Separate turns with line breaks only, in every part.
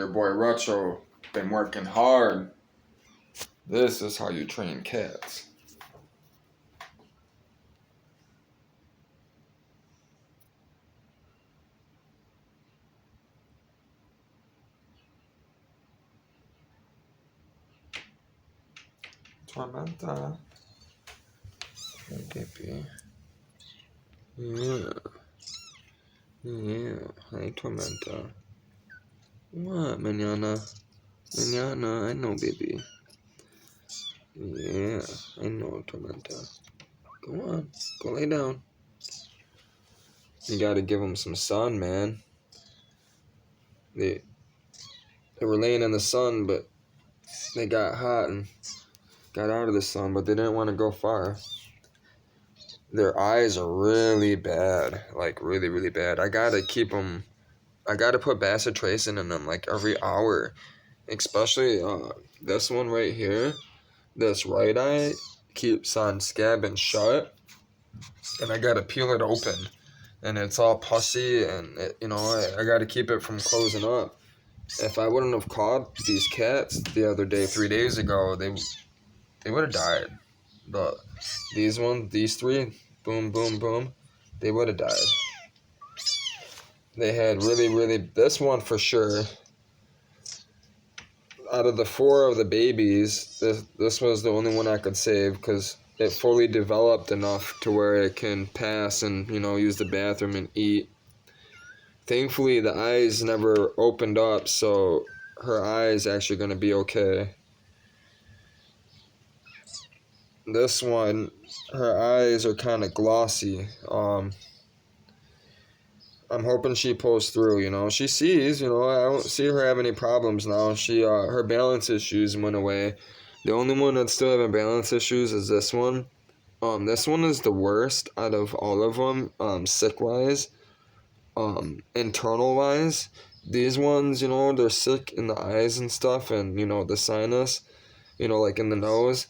your boy Retro been working hard. This is how you train cats. Tormenta. Hey, baby. Yeah. Yeah. Hey, Tormenta. What, manana? Manana, I know, baby. Yeah, I know, Tormenta. Go on. Go lay down. You gotta give them some sun, man. They were laying in the sun, but they got hot and got out of the sun, but they didn't want to go far. Their eyes are really bad, like really, really bad. I gotta put bacitracin in them like every hour, especially this one right here. This right eye keeps on scabbing shut, and I gotta peel it open, and it's all pussy, and I gotta keep it from closing up. If I wouldn't have caught these cats the other day, 3 days ago, they would have died. But these three, boom, boom, boom, they would have died. They had really, this one for sure. Out of the 4 of the babies, this was the only one I could save because it fully developed enough to where it can pass and, use the bathroom and eat. Thankfully, the eyes never opened up, so her eyes actually going to be okay. This one, her eyes are kind of glossy. I'm hoping she pulls through, She sees, I don't see her have any problems now. Her balance issues went away. The only one that's still having balance issues is this one. This one is the worst out of all of them, sick-wise. Internal-wise. These ones, they're sick in the eyes and stuff and, the sinus, like in the nose.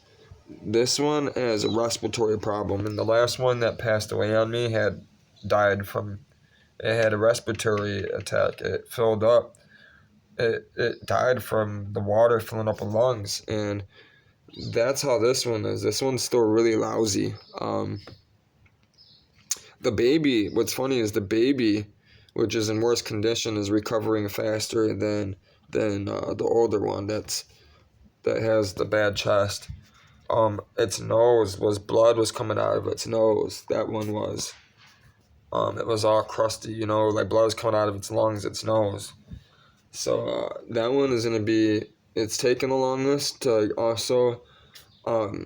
This one has a respiratory problem, and the last one that passed away on me had a respiratory attack. It filled up. It died from the water filling up her lungs, and that's how this one is. This one's still really lousy. The baby, what's funny is the baby, which is in worse condition, is recovering faster than the older one that has the bad chest. Its nose blood was coming out of its nose. That one was. It was all crusty, like blood was coming out of its lungs, its nose. So that one is gonna be. It's taken the longest to also, show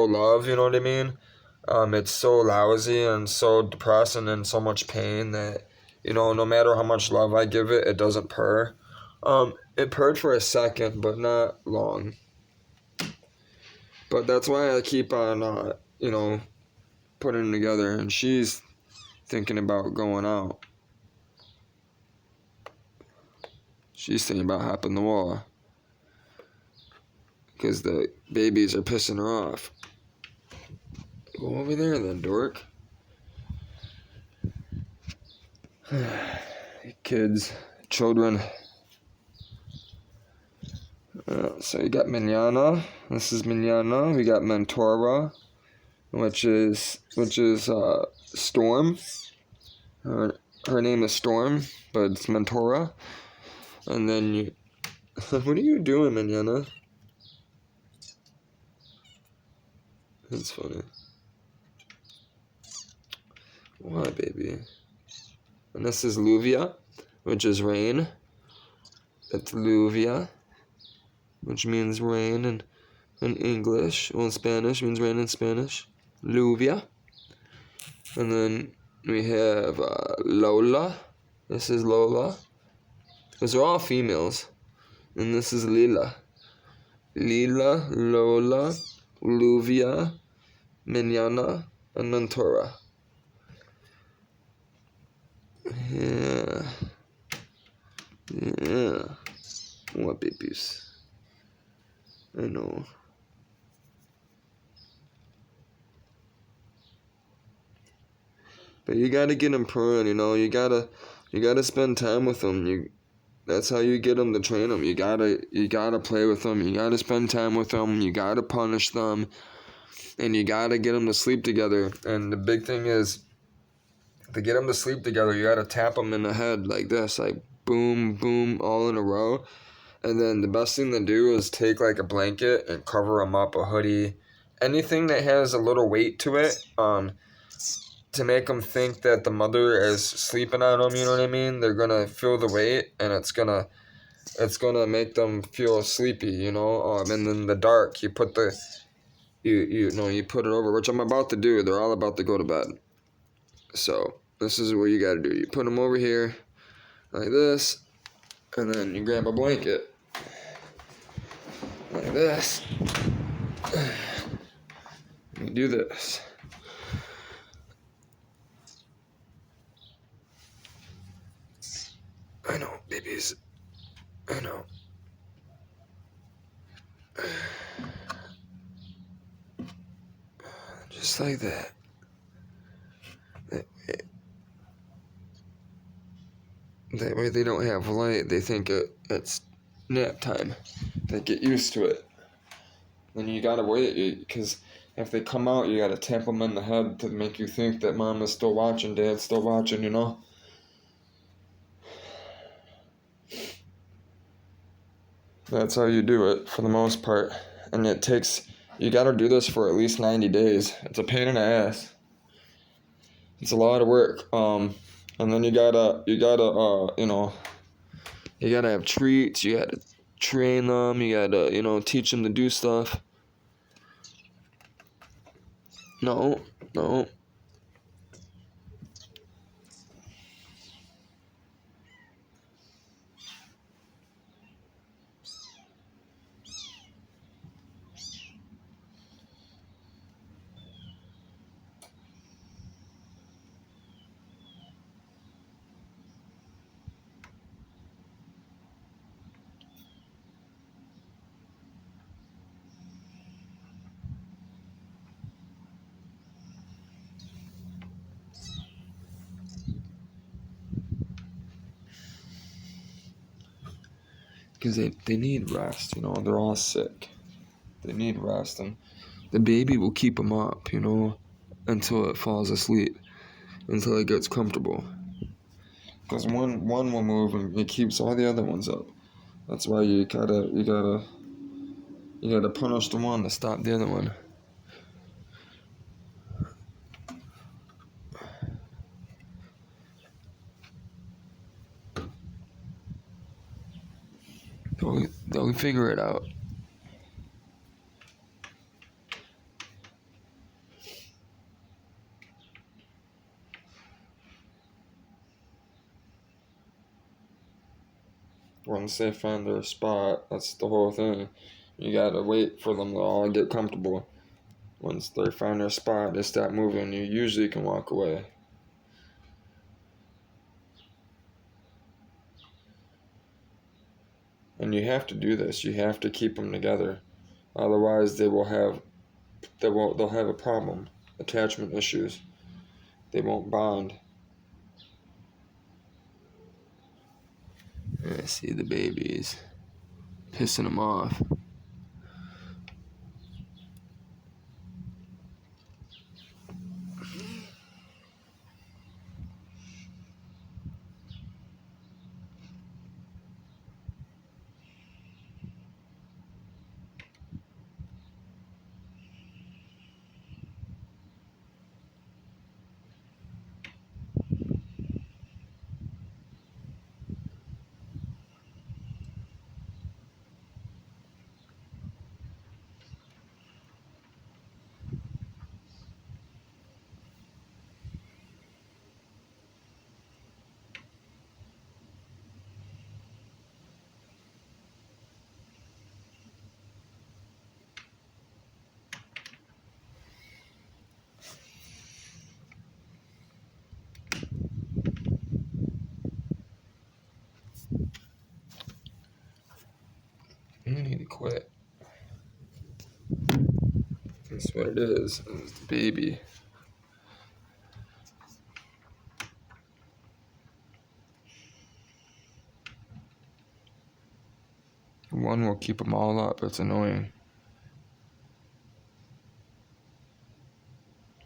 love. You know what I mean? It's so lousy and so depressed and in so much pain that, no matter how much love I give it, it doesn't purr. It purred for a second, but not long. But that's why I keep on, putting them together, and she's thinking about going out. She's thinking about hopping the wall because the babies are pissing her off. Go over there then, dork. Kids, children. So you got Manana. This is Manana. We got Mentora, which is Storm. Her name is Storm, but it's Mentora. And then you. What are you doing, Manana? That's funny. Why, baby? And this is Luvia, which is rain. That's Luvia, which means rain in English. Well, in Spanish means rain in Spanish. Luvia. And then we have Lola. This is Lola. Those are all females. And this is Lila. Lila, Lola, Luvia, Minyana, and Mentora. Yeah. What babies? I know. But you gotta get them purring, you gotta spend time with them. That's how you get them to train them. You gotta play with them. You gotta spend time with them. You gotta punish them, and you gotta get them to sleep together. And the big thing is, to get them to sleep together, you gotta tap them in the head like this, like boom, boom, all in a row. And then the best thing to do is take like a blanket and cover them up, a hoodie, anything that has a little weight to it. To make them think that the mother is sleeping on them, you know what I mean? They're gonna feel the weight, and it's gonna make them feel sleepy, you know. And in the dark, you put you put it over, which I'm about to do. They're all about to go to bed, so this is what you gotta do. You put them over here, like this, and then you grab a blanket, like this. You do this. I know, babies. I know. Just like that. That way they don't have light. They think it's nap time. They get used to it. Then you gotta wait, because if they come out, you gotta tap them in the head to make you think that mom is still watching, dad's still watching, you know? That's how you do it, for the most part. And you gotta do this for at least 90 days. It's a pain in the ass. It's a lot of work. And then you gotta have treats, you gotta train them, you gotta, teach them to do stuff. No. Because they need rest, they're all sick. They need rest, and the baby will keep them up, until it falls asleep, until it gets comfortable. Because one will move and it keeps all the other ones up. That's why you gotta punish the one to stop the other one. They'll figure it out. Once they find their spot, that's the whole thing. You gotta wait for them to all get comfortable. Once they find their spot, they stop moving, you usually can walk away. And you have to do this. You have to keep them together. Otherwise, they'll have a problem. Attachment issues. They won't bond. I see the babies pissing them off. You need to quit. That's what it is. It's the baby. one will keep them all up. It's annoying.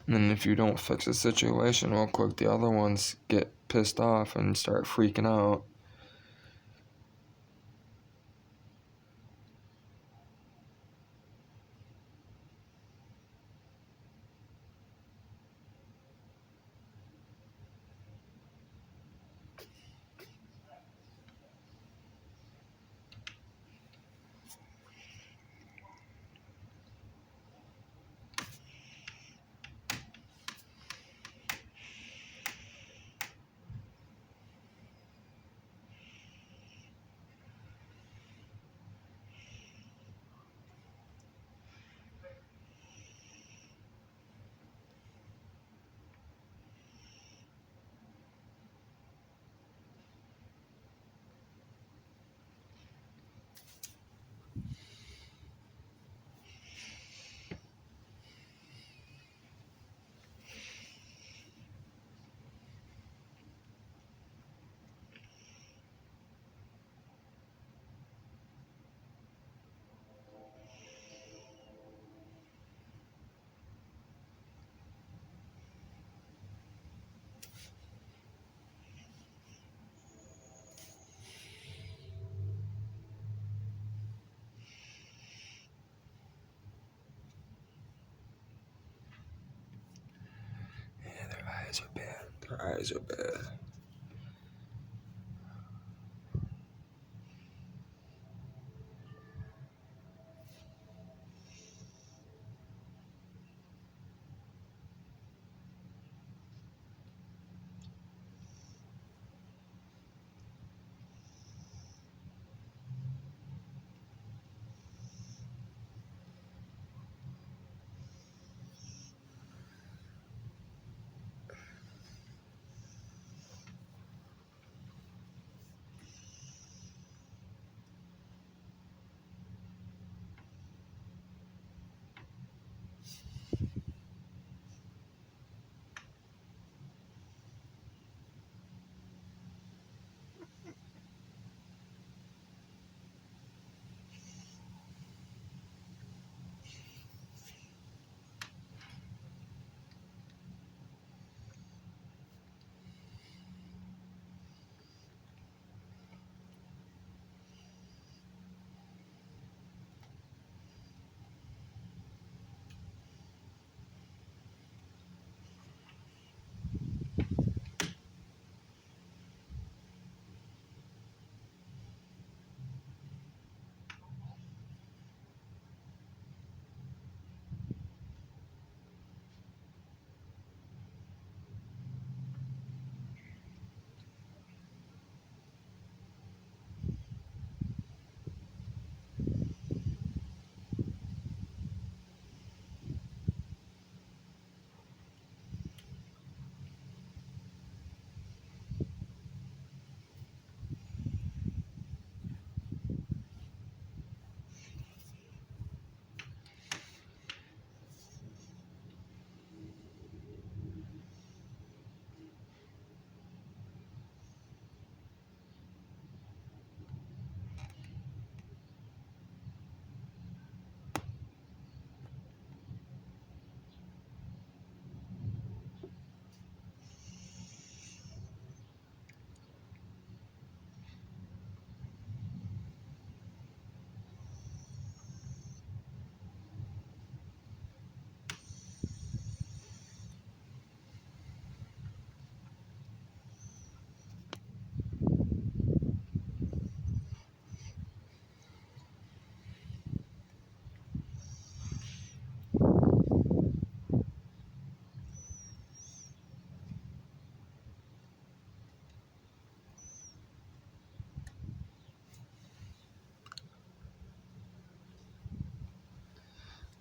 And then if you don't fix the situation real quick, the other ones get pissed off and start freaking out. Yeah, their eyes are bad. Their eyes are bad.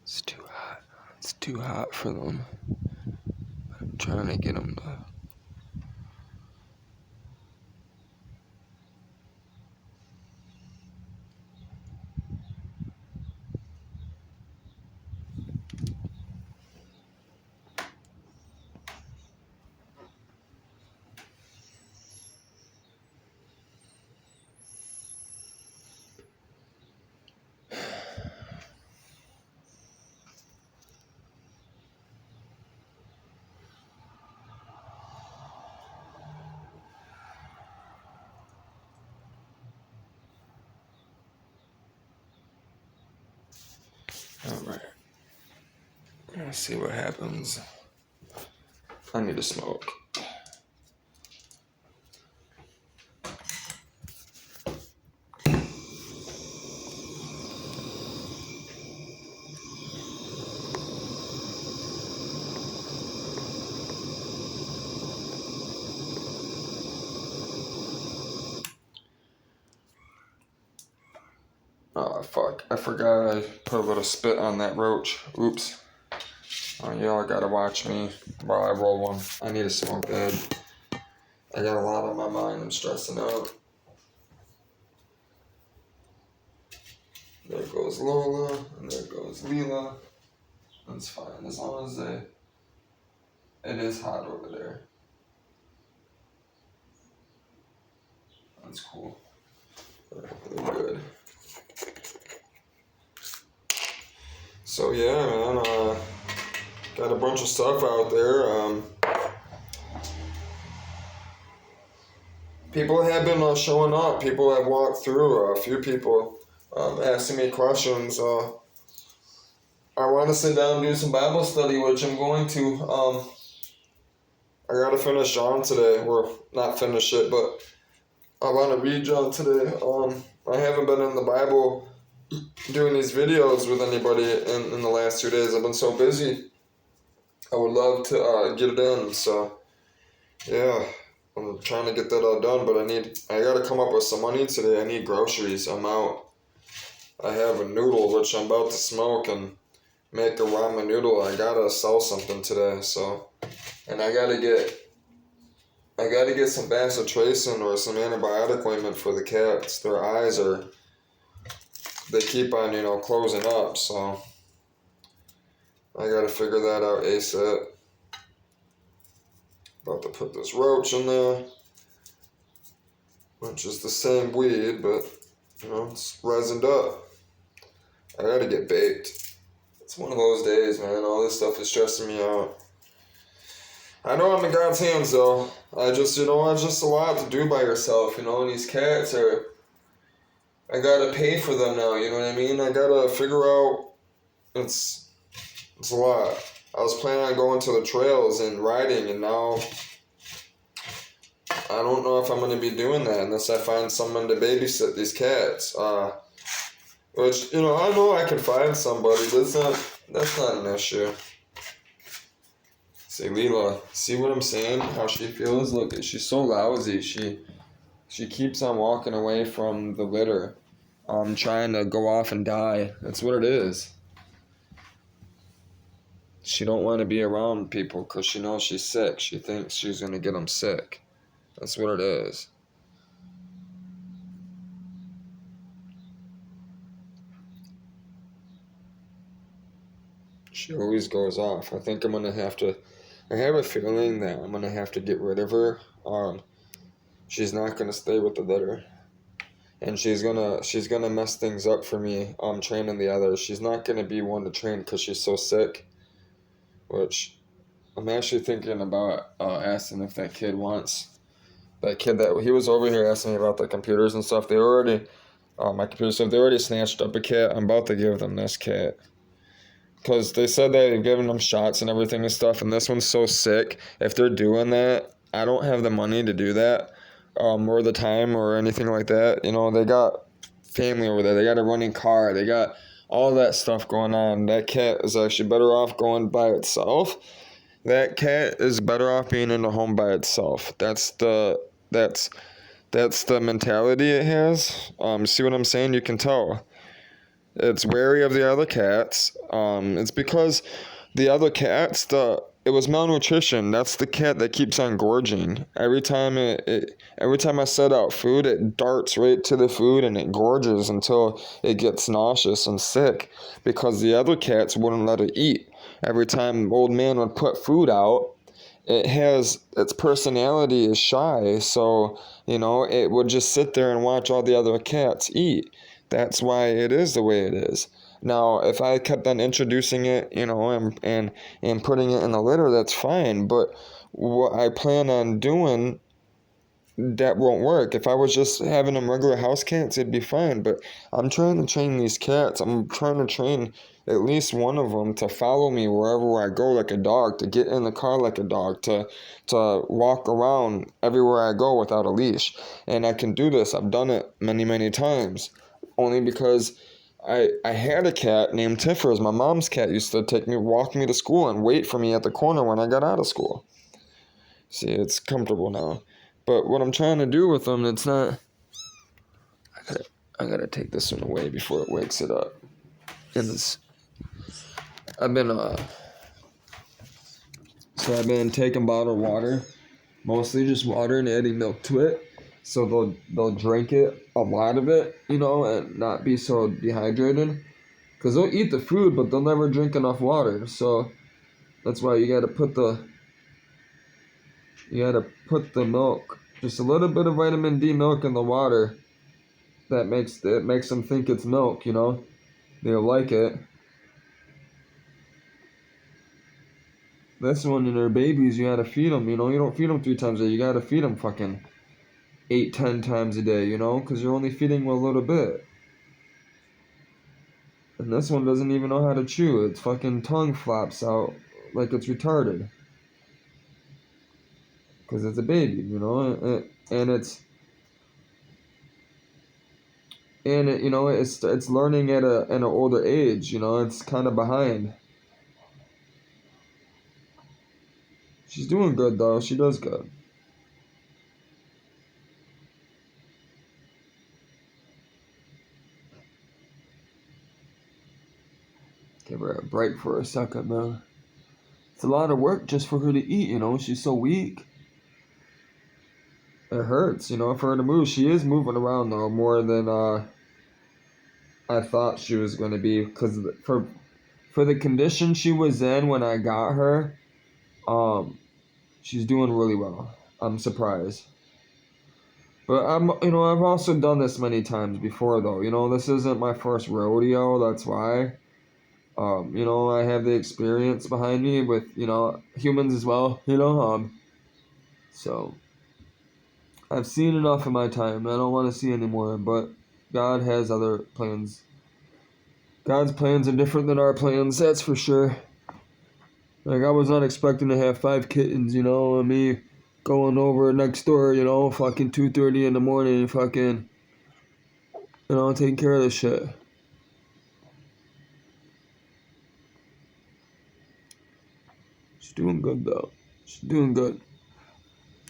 It's too hot. It's too hot for them. I'm trying to get them to. Let's see what happens. I need to smoke. Oh, fuck. I forgot I put a little spit on that roach. Oops. Oh, y'all gotta watch me while I roll one. I need to smoke bad. I got a lot on my mind. I'm stressing out. There goes Lola, and there goes Leela. That's fine, as long as it is hot over there. That's cool. They're good. So yeah, man, got a bunch of stuff out there. People have been showing up. People have walked through. A few people asking me questions. I want to sit down and do some Bible study, which I'm going to. I gotta finish John today, or not finish it, but I want to read John today. I haven't been in the Bible doing these videos with anybody in the last 2 days. I've been so busy. I would love to get it in. So yeah, I'm trying to get that all done, but I gotta come up with some money today. I need groceries. I'm out. I have a noodle which I'm about to smoke and make a ramen noodle. I gotta sell something today, so, and I gotta get some bacitracin or some antibiotic ointment for the cats. Their eyes they keep on, closing up, so I gotta figure that out ASAP. About to put this roach in there, which is the same weed, but, it's resined up. I gotta get baked. It's one of those days, man. All this stuff is stressing me out. I know I'm in God's hands, though. It's just a lot to do by yourself, and these cats I gotta pay for them now, you know what I mean? I gotta figure out, it's a lot. I was planning on going to the trails and riding, and now I don't know if I'm gonna be doing that unless I find someone to babysit these cats. Which, I know I can find somebody. That's not an issue. Say, Leela, see what I'm saying? How she feels? Look, she's so lousy. She keeps on walking away from the litter. Trying to go off and die. That's what it is. She don't want to be around people because she knows she's sick. She thinks she's going to get them sick. That's what it is. She always goes off. I think I'm going to have to... I have a feeling that I'm going to have to get rid of her. She's not going to stay with the litter. And she's gonna mess things up for me, training the others. She's not going to be one to train because she's so sick. Which, I'm actually thinking about asking if that kid wants... That kid that... He was over here asking me about the computers and stuff. They already... my computer stuff, they already snatched up a cat. I'm about to give them this cat. Because they said they've given them shots and everything and stuff, and this one's so sick. If they're doing that, I don't have the money to do that, or the time or anything like that. They got family over there. They got a running car. They got all that stuff going on. That cat is actually better off going by itself. That cat is better off being in the home by itself. That's the mentality it has. See what I'm saying? You can tell. It's wary of the other cats. It's because the other cats, it was malnutrition. That's the cat that keeps on gorging. Every time I set out food, it darts right to the food and it gorges until it gets nauseous and sick because the other cats wouldn't let it eat. Every time old man would put food out, its personality is shy, so, it would just sit there and watch all the other cats eat. That's why it is the way it is. Now, if I kept on introducing it, and putting it in the litter, that's fine. But what I plan on doing that won't work. If I was just having them regular house cats, it'd be fine. But I'm trying to train these cats. I'm trying to train at least one of them to follow me wherever I go like a dog, to get in the car like a dog, to walk around everywhere I go without a leash. And I can do this. I've done it many, many times. Only because I had a cat named Tiffers. My mom's cat used to walk me to school and wait for me at the corner when I got out of school. See, it's comfortable now. But what I'm trying to do with them, it's not... I gotta take this one away before it wakes it up. And this... I've been taking bottled water, mostly just water, and adding milk to it. So they'll drink it, a lot of it, and not be so dehydrated. Because they'll eat the food, but they'll never drink enough water. So that's why you gotta put the milk, just a little bit of vitamin D milk in the water. That makes them think it's milk, They'll like it. This one, in their babies, you gotta feed them, You don't feed them 3 times a day. You gotta feed them fucking 8, 10 times a day, Because you're only feeding them a little bit. And this one doesn't even know how to chew. Its fucking tongue flaps out like it's retarded. Because it's a baby, and it's learning at an older age, it's kind of behind. She's doing good though. She does good. Give her a break for a second, man. It's a lot of work just for her to eat, She's so weak. It hurts, for her to move. She is moving around though more than I thought she was going to be, because for the condition she was in when I got her, she's doing really well. I'm surprised. But I've also done this many times before though. This isn't my first rodeo. That's why. I have the experience behind me with, humans as well. So I've seen enough in my time. I don't want to see anymore. But God has other plans. God's plans are different than our plans. That's for sure. Like, I was not expecting to have 5 kittens, and me going over next door, fucking 2:30 in the morning, fucking, taking care of this shit. She's doing good, though. She's doing good.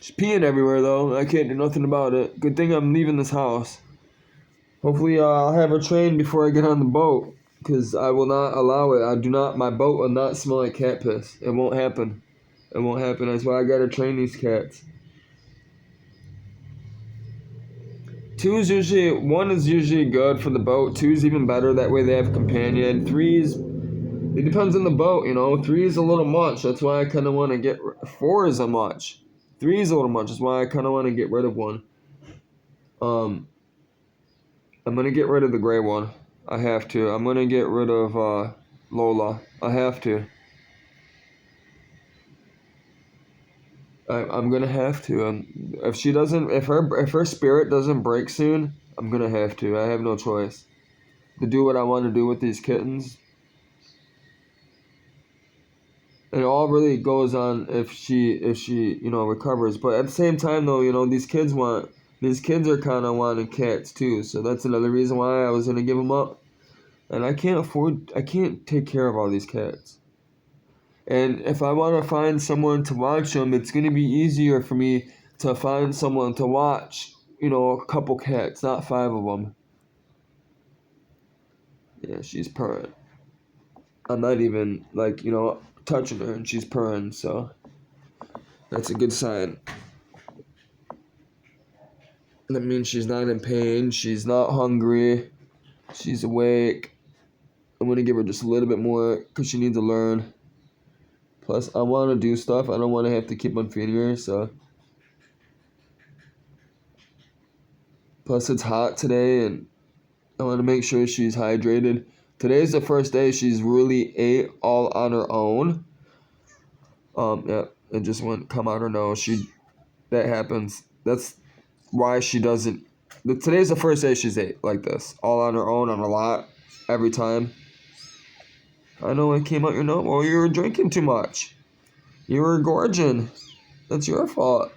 She's peeing everywhere, though. I can't do nothing about it. Good thing I'm leaving this house. Hopefully, I'll have her trained before I get on the boat, because I will not allow it. My boat will not smell like cat piss. It won't happen. It won't happen. That's why I gotta train these cats. 1 is usually good for the boat. 2 is even better. That way they have a companion. 3's, it depends on the boat, 3 is a little much. That's why I kind of want to get... 4 is a much. 3 is a little much. That's why I kind of want to get rid of one. I'm going to get rid of the gray one. I have to. I'm going to get rid of Lola. I have to. I'm gonna have to. If her spirit doesn't break soon, I'm gonna have to. I have no choice to do what I want to do with these kittens. And it all really goes on if she recovers. But at the same time though, these kids are kind of wanting cats too. So that's another reason why I was gonna give them up. And I can't take care of all these cats. And if I want to find someone to watch them, it's going to be easier for me to find someone to watch, a couple cats, not 5 of them. Yeah, she's purring. I'm not even, touching her, and she's purring, so that's a good sign. That means she's not in pain, she's not hungry, she's awake. I'm going to give her just a little bit more, because she needs to learn. Plus, I want to do stuff. I don't want to have to keep on feeding her, so. Plus, it's hot today, and I want to make sure she's hydrated. Today's the first day she's really ate all on her own. Yeah, it just wouldn't come out her nose. That happens. That's why she doesn't. Today's the first day she's ate like this, all on her own on a lot, every time. I know it came out your nose. Well, you were drinking too much. You were gorging. That's your fault.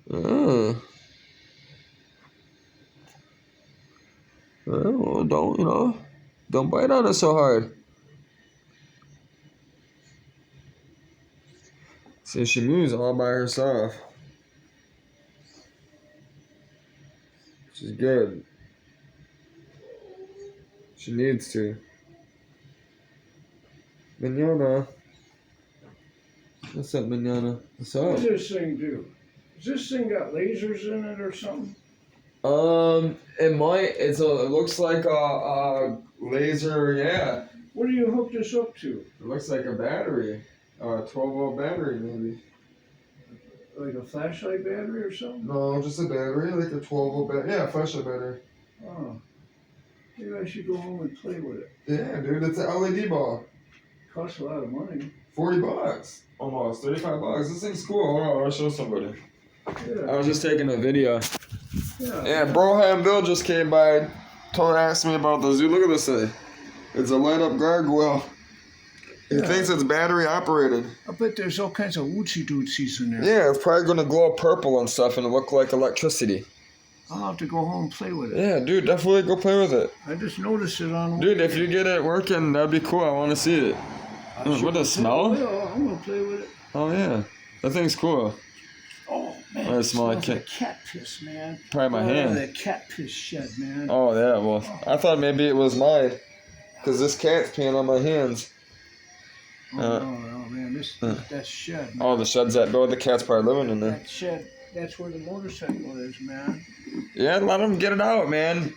Yeah. Well, don't bite on it so hard. See, she moves all by herself. She's good. She needs to. Mignona. What's up, Mignona? What's up?
What does this thing do? Does this thing got lasers in it or something?
It might. It looks like a laser. Yeah.
What do you hook this up to?
It looks like a battery. 12-volt battery, maybe.
Like a flashlight battery or something?
No, just a battery, like a 12-volt battery. Yeah, flashlight battery.
Oh. Maybe I should go home and play with it.
Yeah, dude, it's an LED ball.
Costs a lot of money.
$40, almost $35. This thing's cool. Hold on, I'll show somebody.
Yeah.
I was just taking a video.
Yeah.
Yeah, Broham Bill just came by, asked me about the zoo. Look at this thing. It's a light up gargoyle. He thinks it's battery operated.
I bet there's all kinds of wootsy dootsies in there.
Yeah, it's probably gonna glow purple and stuff and look like electricity.
I'll have to go home and play with it.
Yeah, dude, definitely go play with it.
I just noticed it on.
Dude, if you get it working, that'd be cool. I want to see it. What does it smell?
Yeah, I'm gonna play with it.
Oh yeah, that thing's cool.
Oh man,
Oh, it
it
smells
smells
like
like cat piss, man.
Probably my hand.
That cat piss shed, man.
Oh yeah, well, I thought maybe it was mine, cause this cat's peeing on my hands.
Oh man, that shed. Man.
Oh, the shed's that big. The cat's probably living in there.
That shed. That's where the motorcycle is, man.
Yeah, let him get it out, man.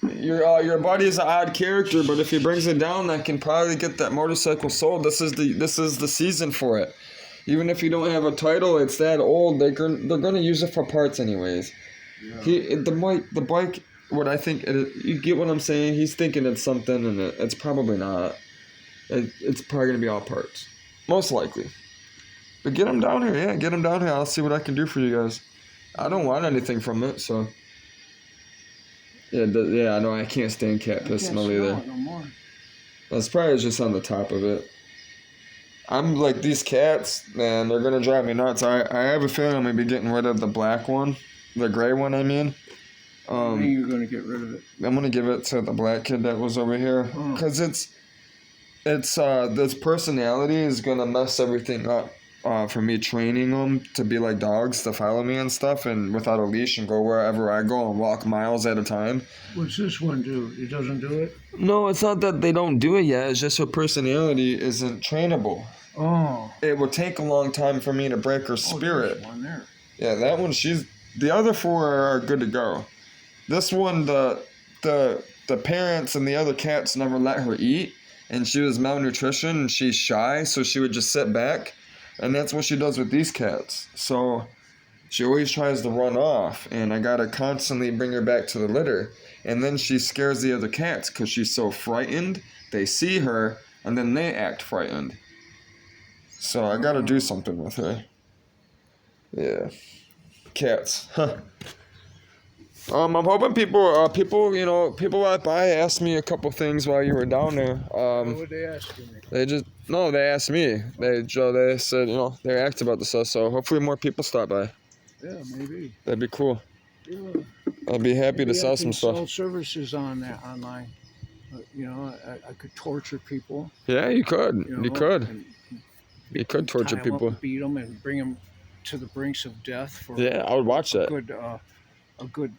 Your buddy's an odd character, but if he brings it down, that can probably get that motorcycle sold. This is the season for it. Even if you don't have a title, it's that old. They're gonna use it for parts anyways. Yeah. The bike. What I think, you get what I'm saying. He's thinking it's something, and it's probably not. It's probably gonna be all parts, most likely. But get him down here, yeah. Get him down here. I'll see what I can do for you guys. I don't want anything from it, so. Yeah, I know. I can't stand cat piss smell either.
No more.
That's probably just on the top of it. I'm like, these cats, man, they're gonna drive me nuts. I have a feeling I'm gonna be getting rid of the black one, the gray one. I mean.
I think you're gonna get rid of it.
I'm gonna give it to the black kid that was over here, cause this personality is gonna mess everything up. For me training them to be like dogs, to follow me and stuff, and without a leash and go wherever I go and walk miles at a time.
What's this one do? It doesn't do it?
No, it's not that they don't do it yet. It's just her personality isn't trainable.
Oh.
It would take a long time for me to break her spirit.
There's one there.
Yeah, that one, the other four are good to go. This one, the parents and the other cats never let her eat, and she was malnutrition, and she's shy, so she would just sit back. And that's what she does with these cats. So she always tries to run off, and I gotta constantly bring her back to the litter. And then she scares the other cats because she's so frightened. They see her, and then they act frightened. So I gotta do something with her. Yeah. Cats. Huh. I'm hoping people walk by asked me a couple things while you were down there.
What would they ask me?
They asked me. They said, they asked about the stuff, so hopefully more people stop by.
Yeah, maybe.
That'd be cool.
Yeah.
I'd be happy to sell some stuff.
Sell services on that online. I could torture people.
Yeah, you could. You could. You could torture
tie 'em
people.
up, beat them, and bring them to the brinks of death for.
Yeah, I would watch that.
A good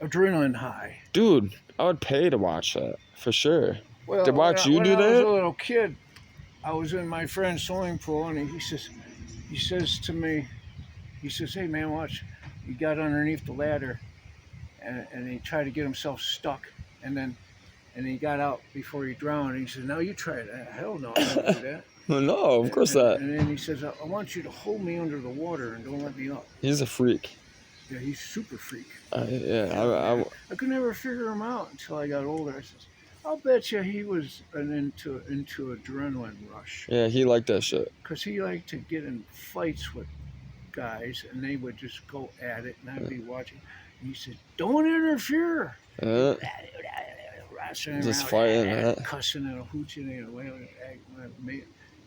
adrenaline high.
Dude, I would pay to watch that for sure.
Well,
to watch you do
when I was
that?
a little kid, I was in my friend's swimming pool, and he says to me, "Hey man, watch." He got underneath the ladder, and he tried to get himself stuck, and he got out before he drowned. And he said, "Now you try it." Hell no, I don't do that.
No, of course not.
And then he says, "I want you to hold me under the water and don't let me up."
He's a freak.
Yeah, he's super freak.
I
could never figure him out until I got older. I says, I'll bet you he was into adrenaline rush.
Yeah, he liked that shit.
Because he liked to get in fights with guys, and they would just go at it, and I'd be watching. And he said, "Don't interfere."
Yeah.
Wrestling
Just
around,
fighting, huh?
cussing and hooching and wailing. He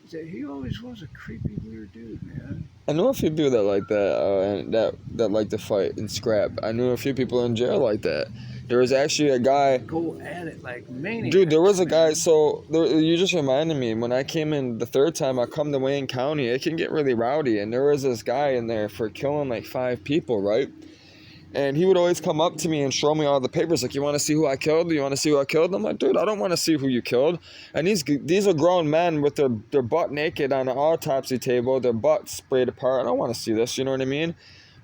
said he always was a creepy, weird dude, man.
I know a few people that like that, and that like to fight and scrap. I knew a few people in jail like that. There was actually a guy.
Go at it like maniacs.
Dude, there was a guy.
man.
So you just reminded me when I came in the third time I come to Wayne County, it can get really rowdy, and there was this guy in there for killing like 5 people, right? And he would always come up to me and show me all the papers, like, you want to see who I killed? You want to see who I killed? And I'm like, dude, I don't want to see who you killed. And these are grown men with their butt naked on an autopsy table, their butts sprayed apart. I don't want to see this, you know what I mean?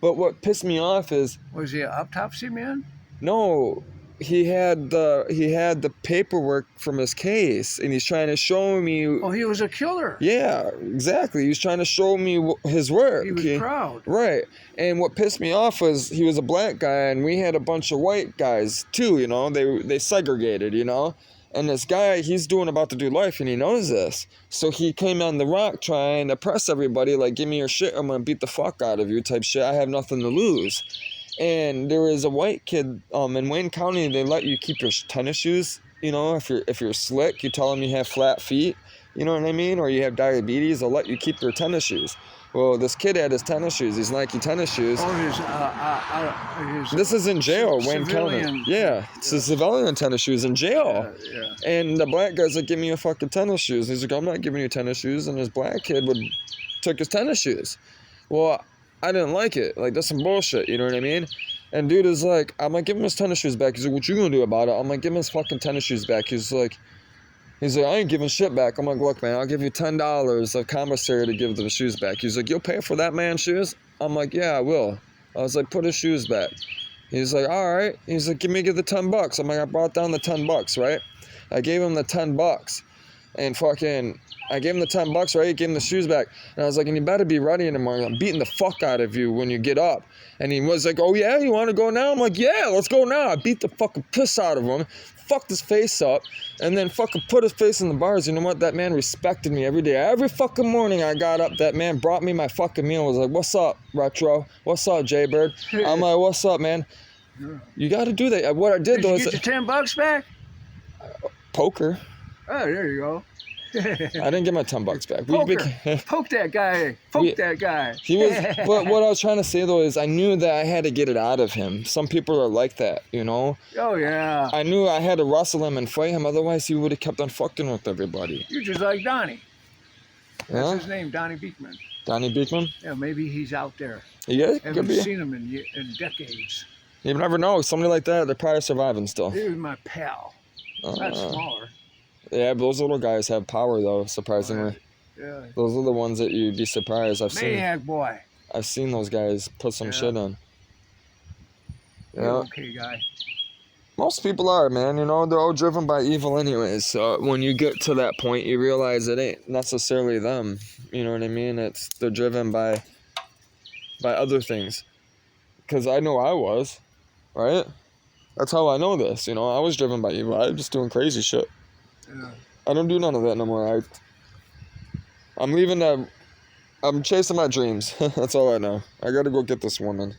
But what pissed me off is,
Was he an autopsy man?
no, he had the paperwork from his case, and he's trying to show me.
Oh, he was a killer.
Yeah, exactly. He was trying to show me his work.
He was proud.
Right. And what pissed me off was he was a black guy, and we had a bunch of white guys too, you know. They segregated, you know. And this guy, he's about to do life, and he knows this. So he came on the rock trying to press everybody, like, give me your shit, I'm going to beat the fuck out of you type shit. I have nothing to lose. And there was a white kid in Wayne County. They let you keep your tennis shoes. You know, if you're slick, you tell them you have flat feet. You know what I mean? Or you have diabetes, they'll let you keep your tennis shoes. Well, this kid had his tennis shoes, these Nike tennis shoes.
Oh, his
This is in jail, Wayne
civilian-
County. Yeah, it's the civilian tennis shoes in jail.
Yeah.
And the black guy's like, give me your fucking tennis shoes. He's like, I'm not giving you tennis shoes. And this black kid took his tennis shoes. Well, I didn't like it. Like, that's some bullshit, you know what I mean? And dude is like, I'm like, give him his tennis shoes back. He's like, what you gonna do about it? I'm like, give him his fucking tennis shoes back. He's like, I ain't giving shit back. I'm like, look, man, I'll give you $10 of commissary to give the shoes back. He's like, you'll pay for that man's shoes? I'm like, yeah, I will. I was like, put his shoes back. He's like, all right. He's like, give the $10. I'm like, I brought down the $10, right? I gave him the $10. And fucking, I gave him the $10, right? He gave him the shoes back. And I was like, and you better be ready in the morning. I'm beating the fuck out of you when you get up. And he was like, oh yeah, you want to go now? I'm like, yeah, let's go now. I beat the fucking piss out of him, fucked his face up, and then fucking put his face in the bars. You know what? That man respected me every day. Every fucking morning I got up, that man brought me my fucking meal. Was like, what's up, Retro? What's up, Jaybird? I'm like, what's up, man? You got to do that. What I did though
Did
is
you get your $10 back?
poker.
Oh, there you go.
I didn't get my $10 back.
Poker. Poke that guy. Poke that guy.
He was, but what I was trying to say though is I knew that I had to get it out of him. Some people are like that, you know.
Oh yeah.
I knew I had to wrestle him and fight him, otherwise he would have kept on fucking with everybody.
You're just like Donnie. That's
Yeah,
his name, Donnie Beekman.
Donnie Beekman.
Yeah, maybe he's out there.
Yeah,
Haven't
could be.
seen him in decades.
You never know. Somebody like that, they're probably surviving still.
He was my pal. Not
Uh,
smaller.
yeah, but those little guys have power though. Surprisingly,
Yeah.
those are the ones that you'd be surprised.
Maniac boy.
I've seen those guys put some
Yeah.
shit on.
You're
Yeah.
okay guy.
Most people are, man. You know, they're all driven by evil anyways. So when you get to that point, you realize it ain't necessarily them. You know what I mean? They're driven by other things. Because I know I was, right? That's how I know this. You know, I was driven by evil. I was just doing crazy shit.
Yeah.
I don't do none of that no more. I'm leaving that. I'm chasing my dreams. That's all I know. I gotta go get this woman.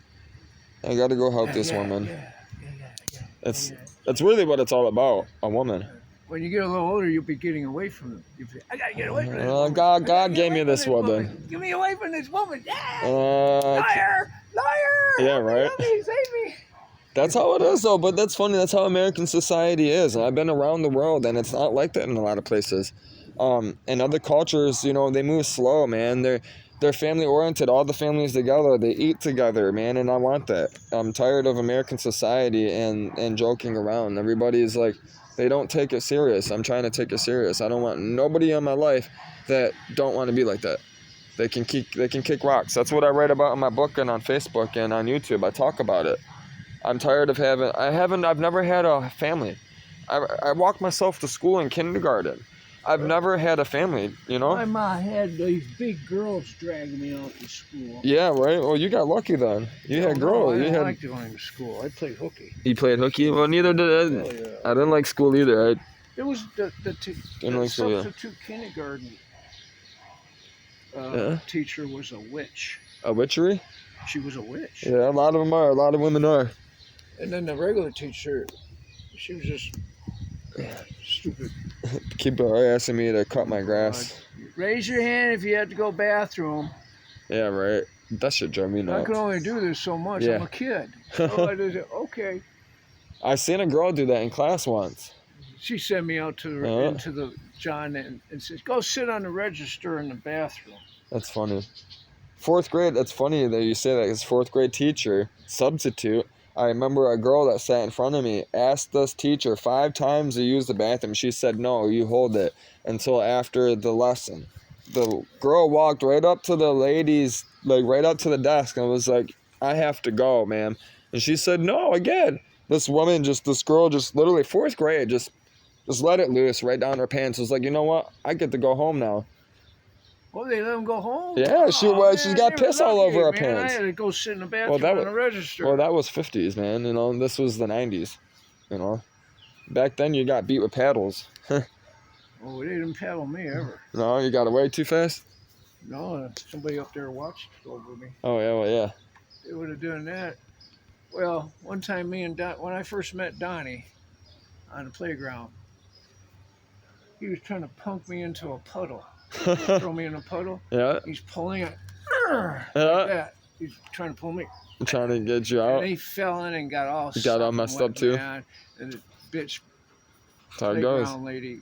I gotta go help this woman.
Yeah.
That's really what it's all about. A woman.
When you get a little older, you'll be getting away from them. You say, I gotta get away from this
Well,
woman.
God
I gotta get
gave me
away from
this woman.
Get me away from this woman. Yeah.
Uh,
Liar.
Yeah,
Help me,
right.
help me, save me.
That's how it is, though. But that's funny. That's how American society is. And I've been around the world, and it's not like that in a lot of places. In other cultures, you know, they move slow, man. They're family oriented. All the families together. They eat together, man. And I want that. I'm tired of American society and joking around. Everybody's like, they don't take it serious. I'm trying to take it serious. I don't want nobody in my life that don't want to be like that. They can kick rocks. That's what I write about in my book and on Facebook and on YouTube. I talk about it. I'm tired of I've never had a family. I walked myself to school in kindergarten. I've never had a family, you know?
My mom had these big girls dragging me out to school.
Yeah, right? Well, you got lucky then. You had girls.
I
You
didn't
had.
like going to school. I played hooky.
You played hooky? Well, neither did I.
Oh, yeah.
I didn't like school either.
It was the
Didn't like school, yeah.
substitute kindergarten
Yeah.
teacher was a witch.
A witchery?
She was a witch.
Yeah, a lot of them are. A lot of women are.
And then the regular teacher, she was just stupid.
Keep asking me to cut my grass.
Raise your hand if you have to go bathroom.
Yeah, right. That should drive me
I
nuts.
can only do this so much.
Yeah.
I'm a kid. So I just, okay.
I seen a girl do that in class once.
She sent me out to
Uh-huh.
into the John and says, "Go sit on the register in the bathroom."
That's funny. 4th grade, that's funny that you say that, because 4th grade teacher, substitute, I remember a girl that sat in front of me asked this teacher 5 times to use the bathroom. She said, no, you hold it until after the lesson. The girl walked right up to the ladies, like right up to the desk, and was like, I have to go, ma'am. And she said, no, again. This girl just literally 4th grade, just let it loose right down her pants. It was like, you know what? I get to go home now.
Well, they let him go home.
Yeah, she's got
they were
piss all
lucky,
over her
man.
pants.
I had to go sit in the bathroom
that
on
was-
the register.
Well, that was 50s, man. You know, this was the 90s. You know, back then you got beat with paddles.
Oh, they didn't paddle me ever.
No, you got away too fast.
No, somebody up there watched over me.
Oh yeah, well yeah.
They would have done that. Well, one time me and when I first met Donnie on the playground, he was trying to punk me into a puddle. Throw me in a puddle.
Yeah,
He's pulling it.
yeah.
Like that. He's trying to pull me.
I'm trying to get you
And
out.
he fell in and got all
You got all
sopping
messed
wet,
up, too?
man. And the bitch
That's how it goes.
playground lady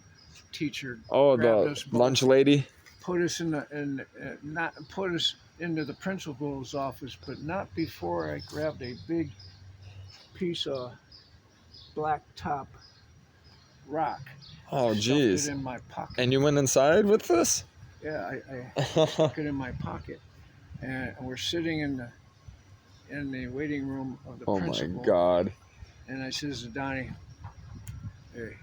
teacher
Oh,
grabbed
the
us both,
lunch lady.
put us not put us into the principal's office, but not before I grabbed a big piece of black top rock.
Oh,
stuffed
jeez.
it in my pocket.
And you went inside with this?
Yeah, I stuck it in my pocket, and we're sitting in the waiting room of the
Oh my
principal.
God.
And I says to Donnie, "Hey,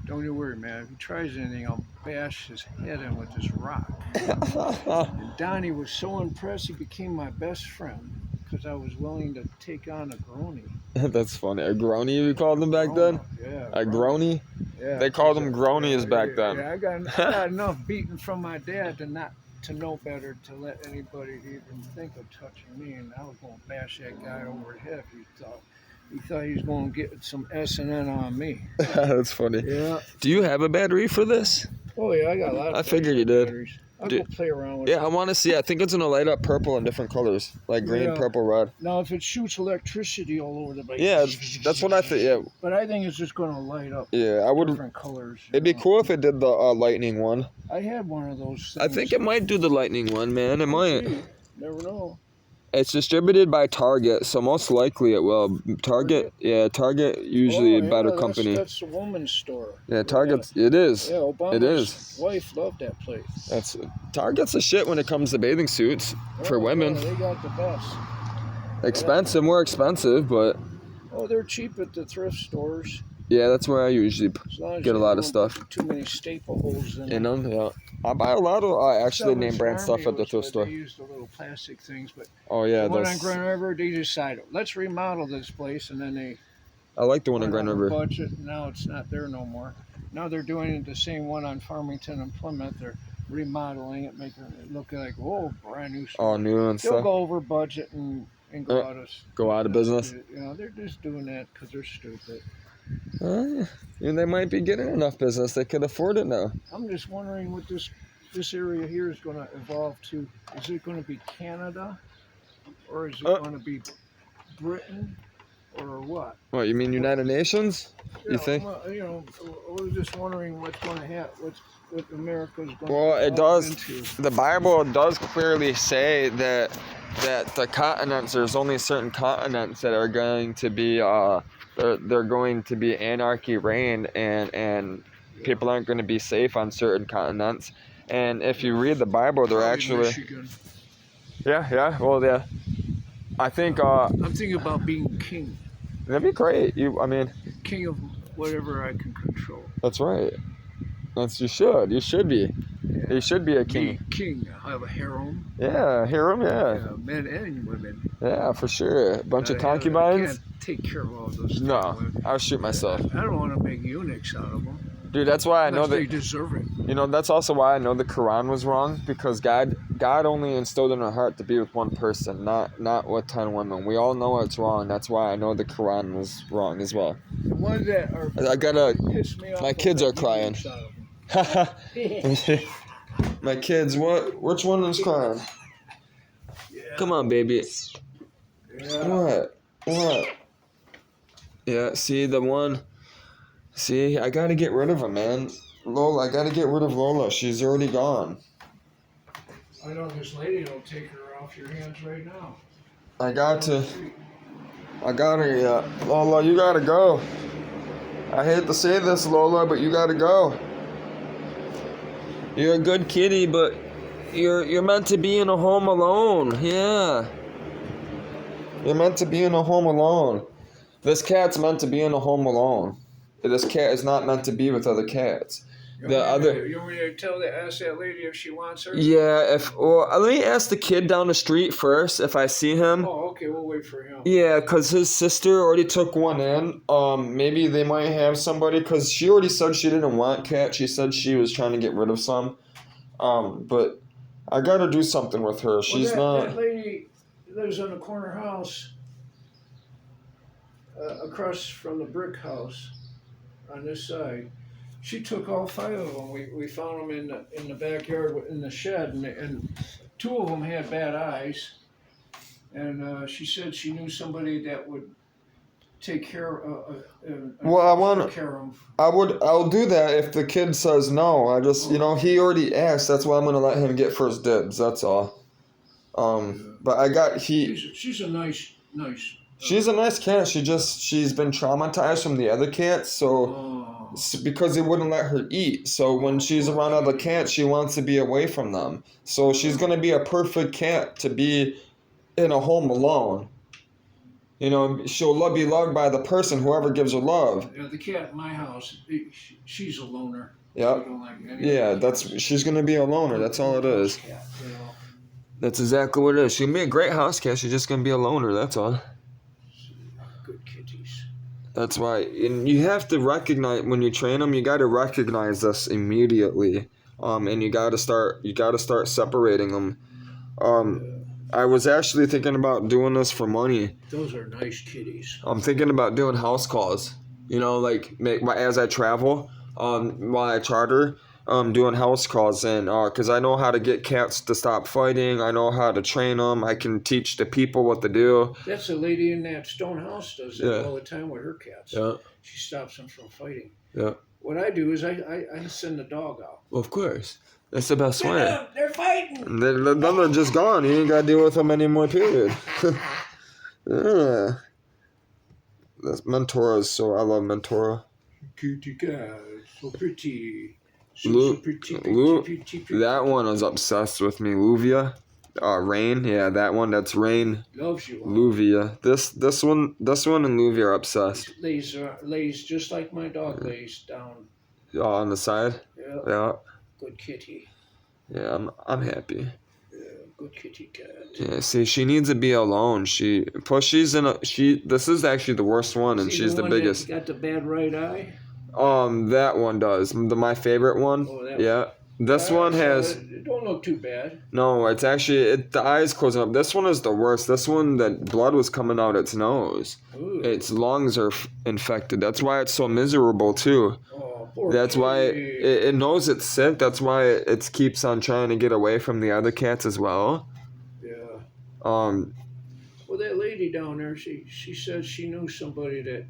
don't you worry, man. If he tries anything, I'll bash his head in with this rock." And Donnie was so impressed, he became my best friend because I was willing to take on a grony.
That's funny. A grony you called them back then?
Yeah.
A grony?
Yeah.
They called them gronies back then.
Yeah, I got enough beating from my dad to know better to let anybody even think of touching me, and I was going to bash that guy over the head if he thought he was going to get some S&N on me.
That's funny.
Yeah.
Do you have a battery for this?
Oh yeah, I got a lot of
I figured you did.
batteries. I'll
Dude.
go play around with
Yeah,
it.
I want to see. I think it's gonna light up purple in different colors, like green,
Yeah.
purple, red.
Now if it shoots electricity all over the place.
Yeah, that's what I think. Yeah,
But I think it's just going to light up
yeah. I would.
different colors. you
It'd be
know.
cool if it did the lightning one.
I had one of those
I
things.
think it might do the lightning one, man. It might.
Gee, never know.
It's distributed by Target, so most likely it will. Target, yeah, Target usually
Oh,
a better
yeah,
company.
That's the woman's store.
Yeah, Target's. It is.
Yeah, Obama's
It is.
wife loved that place.
That's Target's a shit when it comes to bathing suits for
Oh,
women.
yeah, they got the best.
Expensive, more expensive, but
Oh, they're cheap at the thrift stores.
yeah, that's where I usually
As long as
get a
you
lot
don't
of stuff.
put too many staple holes in
in
them.
them. Yeah, I buy a lot of actually name brand stuff at the thrift store.
They used the little plastic things, but
Oh yeah,
the one on
those.
Grand River, they decided, let's remodel this place, and then they
I like the one in
went
Grand
over
River.
budget, and now it's not there no more. Now they're doing the same one on Farmington and Plymouth. They're remodeling it, making it look like, oh, brand new.
All new and
They'll
stuff.
go over budget and go out of
Go out of business.
You know, they're just doing that because they're stupid.
And they might be getting enough business. They could afford it now.
I'm just wondering what this area here is going to evolve to. Is it going to be Canada, or is it going to be Britain, or what?
What, you mean United Nations? You
Yeah,
think?
well, you know, we're just wondering what's going to happen. What America's going to
Well, it
evolve
does.
into.
The Bible does clearly say that the continents, there's only certain continents that are going to be they're going to be anarchy reign, and people aren't going to be safe on certain continents. And if you read the Bible, they're
Probably
actually
Michigan.
yeah. Well, yeah. I think
I'm thinking about being king
that'd be great. I mean,
of whatever I can control.
that's right. You should be. You should be a king.
Be king. I have a harem.
Yeah, hear him. Yeah,
Men and women.
yeah, for sure. A bunch of
I
concubines.
can't take care of all those.
No,
things.
I'll shoot myself.
I don't want to make eunuchs out of them.
Dude, that's why I know
Unless they
that.
deserve it.
You know, that's also why I know the Quran was wrong, because God God only instilled in her heart to be with one person, not with 10 women. We all know it's wrong. That's why I know the Quran was wrong as well.
The ones that are
I gotta.
piss me off.
My kids are crying. My kids, what? Which one is crying?
Yeah.
Come on, baby.
Yeah.
What? Yeah, see the one. See, I gotta get rid of him, man. Lola, I gotta get rid of Lola. She's already gone.
I know this lady will take her off your hands right now.
I gotta, yeah. Lola, you gotta go. I hate to say this, Lola, but you gotta go. You're a good kitty, but you're meant to be in a home alone. Yeah. You're meant to be in a home alone. This cat's meant to be in a home alone. This cat is not meant to be with other cats.
You want me to ask that lady if she wants her?
Yeah, let me ask the kid down the street first if I see him.
Oh, okay, we'll wait for him.
Yeah, because his sister already took one in. Maybe they might have somebody, because she already said she didn't want cat. She said she was trying to get rid of some. But I gotta do something with her. She's not.
That lady lives in a corner house across from the brick house on this side. She took all 5 of them. We found them in the backyard in the shed, and 2 of them had bad eyes. And she said she knew somebody that would take care of.
I'll do that if the kid says no. I just, he already asked. That's why I'm gonna let him get first dibs. That's all. But
She's a nice.
She's a nice cat. She's been traumatized from the other cats, because they wouldn't let her eat. So when she's around other cats, she wants to be away from them. So she's gonna be a perfect cat to be in a home alone. She'll be loved by the person, whoever gives her love.
Yeah, the cat in my house, she's a loner.
Yep. She's gonna be a loner. That's all it is.
Cat,
That's exactly what it is. She's gonna be a great house cat. She's just gonna be a loner. That's all.
Good kitties.
That's why, and you have to recognize when you train them. You got to recognize this immediately, and you got to start separating them. I was actually thinking about doing this for money.
Those are nice kitties.
I'm thinking about doing house calls. As I travel, while I charter, doing house calls, and because I know how to get cats to stop fighting. I know how to train them. I can teach the people what to do.
That's a lady in that stone house does that all the time with her cats.
Yeah.
She stops them from fighting.
Yeah.
What I do is I send the dog out.
Well, of course. That's the best way.
They're fighting.
Then they're just gone. You ain't got to deal with them anymore, period. Yeah. That's Mentora. So I love Mentora.
Kitty cat. So pretty. Pretty.
That one is obsessed with me. Luvia. Rain. Yeah, that one. That's Rain.
Loves you.
Luvia. This one and Luvia are obsessed.
Lays just like my dog lays down.
On the side? Yeah.
Good kitty.
Yeah, I'm happy.
Yeah, good kitty cat.
Yeah, see, she needs to be alone. This is actually the worst one, and she's the biggest.
Got the bad right eye?
That one does. My favorite one.
Oh, that
yeah. This one has.
It don't look too bad.
No, it's actually the eyes closing up. This one is the worst. This one, that blood was coming out its nose.
Ooh.
Its lungs are infected. That's why it's so miserable too. That's why it knows it's sick. That's why it keeps on trying to get away from the other cats as well.
Yeah.
Well,
that lady down there, she said she knew somebody that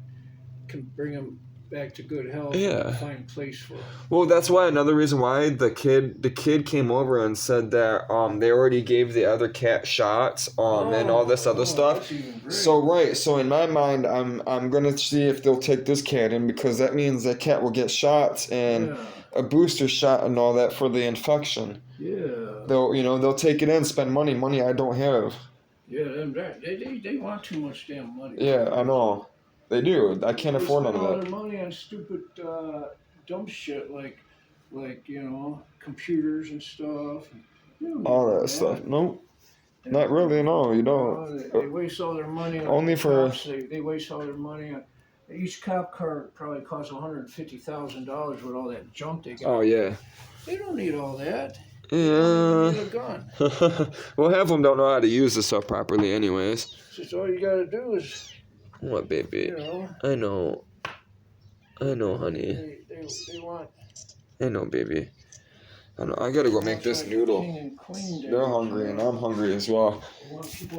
can bring him back to good health.
Yeah.
And find a place for him. Well,
that's why another reason why the kid came over and said that they already gave the other cat shots and all this other stuff. So in my mind, I'm gonna see if they'll take this cat in, because that means that cat will get shots and a booster shot and all that for the infection.
Yeah.
They'll take it in, spend money I don't have.
Yeah, they want too much damn money.
Yeah, I know. They do. I can't afford none of that.
All their money on stupid dumb shit like computers and stuff.
All that stuff. Nope. Not really. No, you don't.
They waste all their money on
only for.
Cops. They waste all their money on. Each cop car probably costs $150,000 with all that junk they got.
Oh yeah.
They don't need all that.
Yeah.
Need a gun.
Well, half of them don't know how to use this stuff properly, anyways.
Says all you gotta do is,
What, baby?
you know.
I know. I know, honey.
They want.
I know, baby. I know. I gotta go make this noodle. They're hungry, and I'm hungry as well.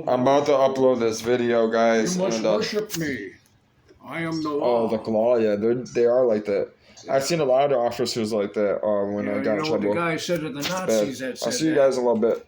I'm about to upload this video, guys.
You must
and,
worship me. I am the law.
Oh, the law, yeah, they are like that. I've seen a lot of officers like that when I got in
you know what
trouble.
the guy said to the Nazis that said
I'll see you
that.
guys in a little bit.